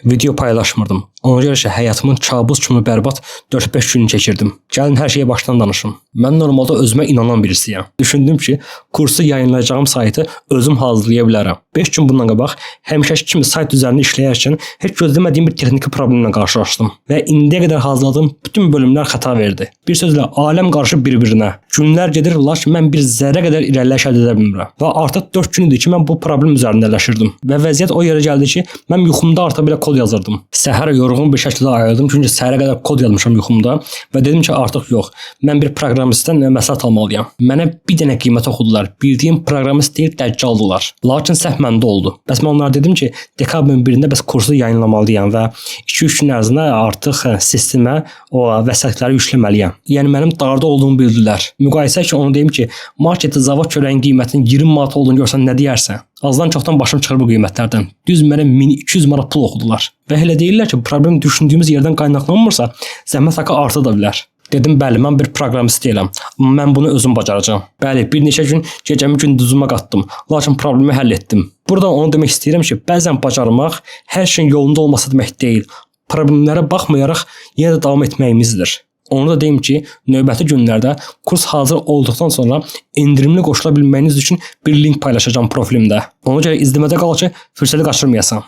Video paylaşmırdım. Ona görə ki, həyatımın kabus kimi bərbad 4-5 günü keçirdim. Gəlin hər şeyi başdan danışım. Mən normalda özümə inanan birisiyəm. Düşündüm ki, kursu yayınlayacağım saytı özüm hazırlaya bilərəm. 5 gün bundan qabaq həmişəki kimi sayt üzərində işləyərkən heç gözləmədiyim bir texniki problemlə qarşılaşdım və indiyə qədər hazırladığım bütün bölümlər xəta verdi. Bir sözlə aləm qarışıb bir-birinə. Günlər gedir, lakin mən bir zərrə qədər irəliləş əldə edə bilmirəm. Və artıq 4 gün idi ki, mən bu problem üzərində ələşirdim. Və vəziyyət o yerə gəldi ki, mən yuxumda artıq belə kod yazırdım. Səhər yorğun bir şəkildə ayıldım, çünki səhərə qədər kod yazmışam yuxumda və dedim ki, artıq yox. Mən bir proqramistdən məsləhət almalıyam. Mənə bir dənə qiymət oxudular. Bildiyim proqramist deyil, dəccaldılar. Lakin səhv məndə oldu. Bəs mən onlara dedim ki, dekabrın 1-də bəs kursu yayınlamalıyam və 2-3 gün ərzində artıq sistemə o vəsaitləri yükləməliyəm. Yəni mənim darda olduğumu bildilər. Müqayisə ki, onu deyim ki, marketdə zavod çörəyin qiymətinin 20 manat olduğunu görsən nə deyərsən? Azdan çoxdan başım çıxır bu qiymətlərdən. Düz mənə 1200 manat pul oxudular. Və elə deyirlər ki, problem düşündüyümüz yerdən qaynaqlanmırsa, zəhmət haqqı arta da bilər. Dedim, bəli, mən bir proqramist deyiləm. Amma mən bunu özüm bacaracağam. Bəli, bir neçə gün gecəmi gündüzümə qatdım. Lakin problemi həll etdim. Buradan onu demək istəyirəm ki, bəzən bacarmaq hər şeyin yolunda olması demək deyil. Problemlərə baxmayaraq yenə də davam etməyimizdir. Onu da deyim ki, növbəti günlərdə kurs hazır olduqdan sonra endirimli qoşula bilməyiniz üçün bir link paylaşacağam profilimdə. Ona görə izləmədə qal ki, fürsəti qaçırmayasan.